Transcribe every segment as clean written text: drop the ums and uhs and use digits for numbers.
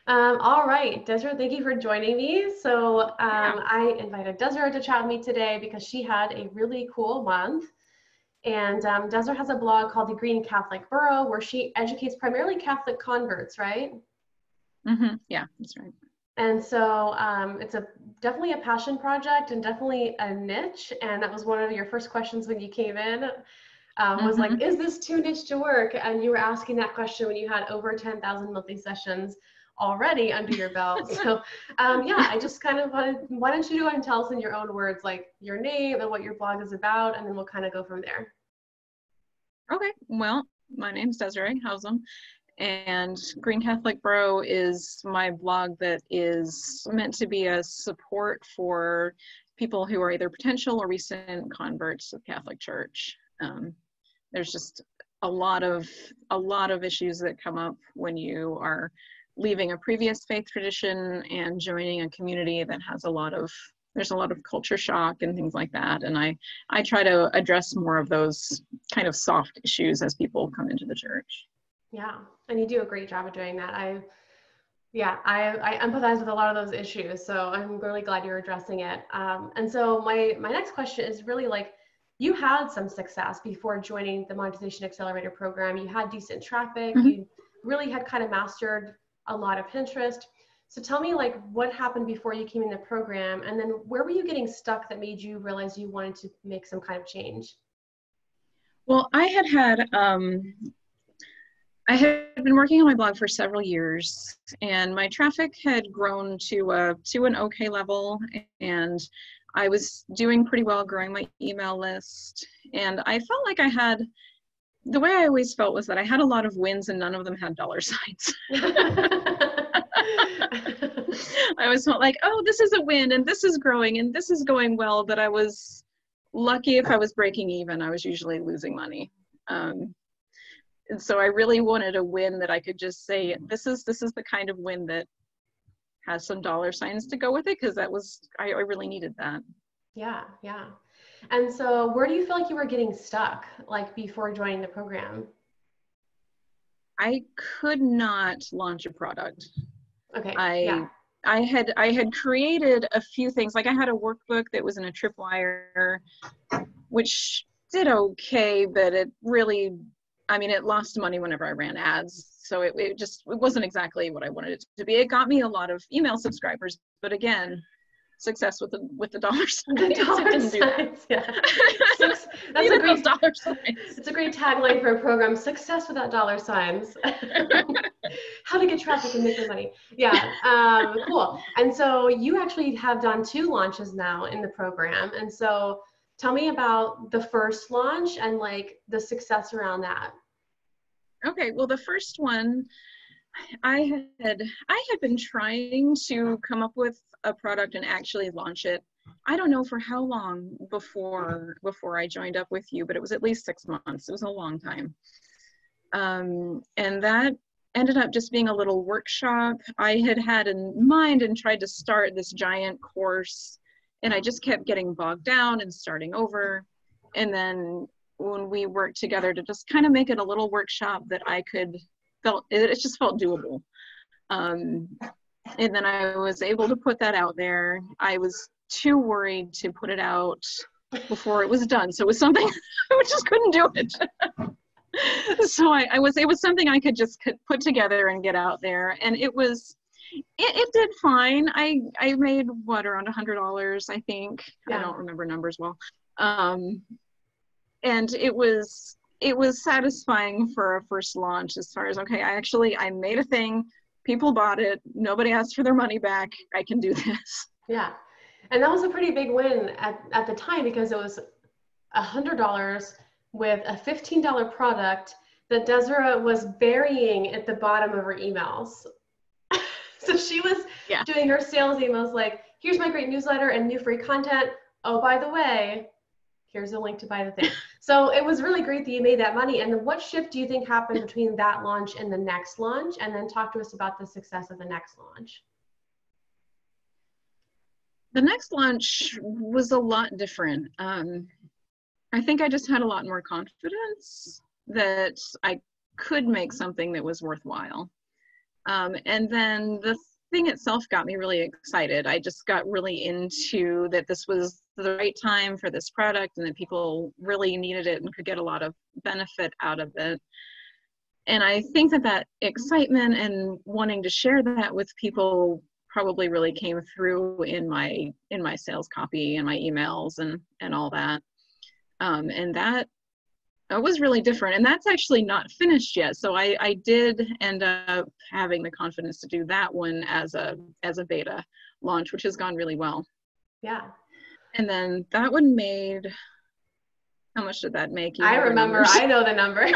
All right, Desiree, thank you for joining me. So Yeah. I invited Desiree to chat with me today because she had a really cool month. And Desiree has a blog called The Green Catholic Borough where she educates primarily Catholic converts, right? Yeah, that's right. And so it's definitely a passion project and definitely a niche. And that was one of your first questions when you came in. Was like, hmm is this too niche to work? And you were asking that question when you had over 10,000 monthly sessions already under your belt. So yeah, I just kind of wanted, why don't you go ahead and tell us in your own words, like your name and what your blog is about, and then we'll kind of go from there. Okay, well, my name's Desiree Housem, and Green Catholic Bro is my blog that is meant to be a support for people who are either potential or recent converts to the Catholic Church. There's just a lot of issues that come up when you are leaving a previous faith tradition and joining a community that has there's a lot of culture shock and things like that. And I try to address more of those kind of soft issues as people come into the church. Yeah, and you do a great job of doing that. I empathize with a lot of those issues, so I'm really glad you're addressing it. And so my next question is really like, you had some success before joining the Monetization Accelerator program. You had decent traffic. Mhm. You really had kind of mastered a lot of Pinterest. So tell me, like, what happened before you came in the program, and then where were you getting stuck that made you realize you wanted to make some kind of change? Well, I had been working on my blog for several years, and my traffic had grown to an okay level, and I was doing pretty well growing my email list. And I felt like the way I always felt was that I had a lot of wins and none of them had dollar signs. I always felt like, oh, this is a win and this is growing and this is going well, but I was lucky if I was breaking even. I was usually losing money. And so I really wanted a win that I could just say, this is the kind of win that has some dollar signs to go with it, because I really needed that. Yeah, yeah. And so where do you feel like you were getting stuck, like before joining the program? I could not launch a product. Okay, yeah. I I had created a few things. Like I had a workbook that was in a tripwire, which did okay, but it really, I mean, it lost money whenever I ran ads. So it wasn't exactly what I wanted it to be. It got me a lot of email subscribers, but again, success with the dollar signs. The It dollar didn't do that. signs, yeah. That's a Needed those great, dollar signs. it's a great tagline for a program, success without dollar signs. How to get traffic and make the money. Yeah, cool. And so you actually have done 2 launches now in the program. And so tell me about the first launch and like the success around that. Okay, well, the first one, I had been trying to come up with a product and actually launch it. I don't know for how long before I joined up with you, but it was at least 6 months. It was a long time. And that ended up just being a little workshop I had in mind and tried to start this giant course. And I just kept getting bogged down and starting over. And then when we worked together to just kind of make it a little workshop that it just felt doable. Um, and then I was able to put that out there. I was too worried to put it out before it was done. So it was something, I just couldn't do it. So it was something I could just put together and get out there. And it did fine. I made around $100, I think. Yeah. I don't remember numbers well. And it was satisfying for a first launch as far as, okay, I made a thing, people bought it, nobody asked for their money back, I can do this. Yeah. And that was a pretty big win at the time because it was $100 with a $15 product that Desiree was burying at the bottom of her emails. So she was doing her sales emails like, here's my great newsletter and new free content. Oh, by the way, here's a link to buy the thing. So it was really great that you made that money. And then what shift do you think happened between that launch and the next launch? And then talk to us about the success of the next launch. The next launch was a lot different. I think I just had a lot more confidence that I could make something that was worthwhile. And then the thing itself got me really excited. I just got really into that this was the right time for this product and that people really needed it and could get a lot of benefit out of it. And I think that that excitement and wanting to share that with people probably really came through in my sales copy and my emails and all that. And that was really different. And that's actually not finished yet. So I did end up having the confidence to do that one as a beta launch, which has gone really well. Yeah. And then that one made, how much did that make? I remember, I know the numbers.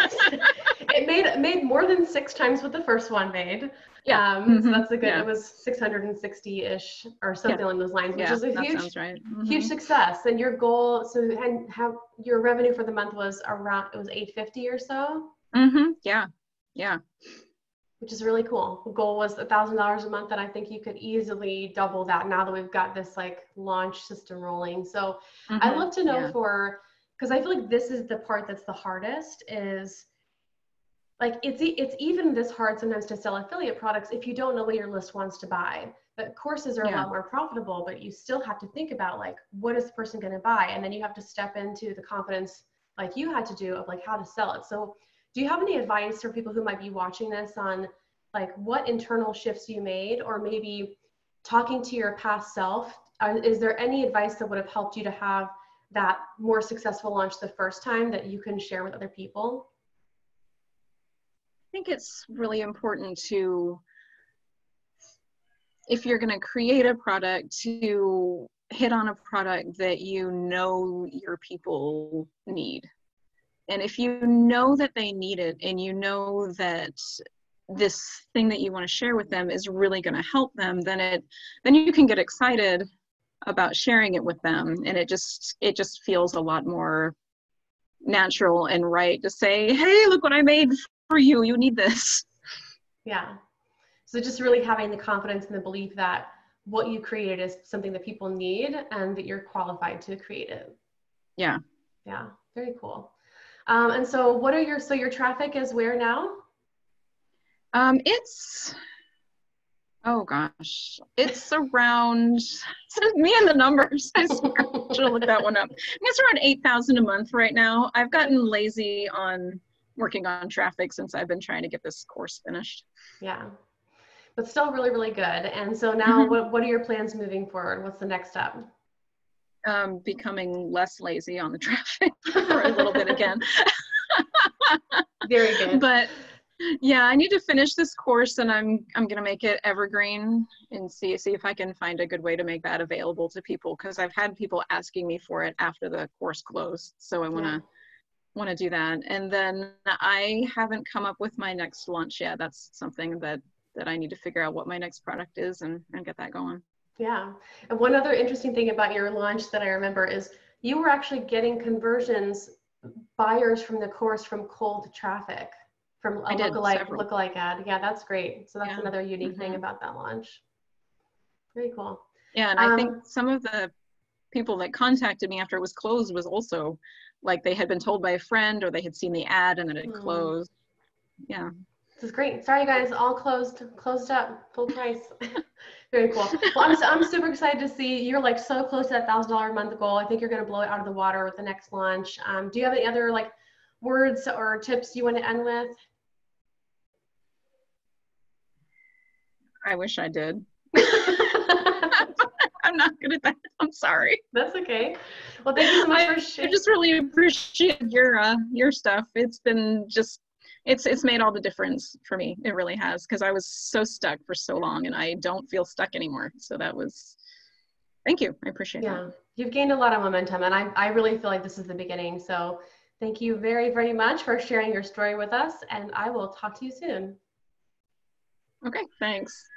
It made more than 6 times what the first one made. Yeah. So that's a good, it was 660-ish or something along those lines, which is a huge, huge success. And your goal, so how your revenue for the month was around, it was 850 or so? Yeah. Which is really cool. The goal was $1,000 a month, and I think you could easily double that now that we've got this like launch system rolling. So I'd love to know because I feel like this is the part that's the hardest is, like it's even this hard sometimes to sell affiliate products if you don't know what your list wants to buy. But courses are a lot more profitable, but you still have to think about like, what is the person going to buy? And then you have to step into the confidence like you had to do of like how to sell it. So do you have any advice for people who might be watching this on like what internal shifts you made, or maybe talking to your past self? Is there any advice that would have helped you to have that more successful launch the first time that you can share with other people? I think it's really important to, if you're going to create a product, to hit on a product that you know your people need. And if you know that they need it and you know that this thing that you want to share with them is really going to help them, then you can get excited about sharing it with them. And it just feels a lot more natural and right to say, hey, look what I made for you. You need this. Yeah. So just really having the confidence and the belief that what you created is something that people need and that you're qualified to create it. Yeah. Yeah. Very cool. And so what are your traffic is where now? It's, oh gosh, it's around, me and the numbers, I should have looked that one up. It's around 8,000 a month right now. I've gotten lazy on working on traffic since I've been trying to get this course finished. Yeah, but still really, really good. And so now what are your plans moving forward? What's the next step? Becoming less lazy on the traffic for a little bit again. Very good. But yeah, I need to finish this course, and I'm going to make it evergreen and see if I can find a good way to make that available to people, because I've had people asking me for it after the course closed. So I want to do that. And then I haven't come up with my next launch yet. That's something that I need to figure out what my next product is and get that going. Yeah. And one other interesting thing about your launch that I remember is you were actually getting conversions, buyers from the course from cold traffic, from a lookalike ad. Yeah, that's great. So that's another unique thing about that launch. Very cool. Yeah, and I think some of the people that contacted me after it was closed was also like they had been told by a friend or they had seen the ad and then it closed. Yeah. This is great. Sorry guys, all closed up, full price. Very cool. Well, I'm super excited to see you're like so close to that $1,000 a month goal. I think you're going to blow it out of the water with the next launch. Do you have any other like words or tips you want to end with? I wish I did. I'm not good at that. I'm sorry. That's okay. Well, thank you so much for sharing. I just really appreciate your stuff. It's been just, it's made all the difference for me. It really has, because I was so stuck for so long and I don't feel stuck anymore. So that was, thank you. I appreciate that. You've gained a lot of momentum, and I really feel like this is the beginning. So thank you very, very much for sharing your story with us, and I will talk to you soon. Okay, thanks.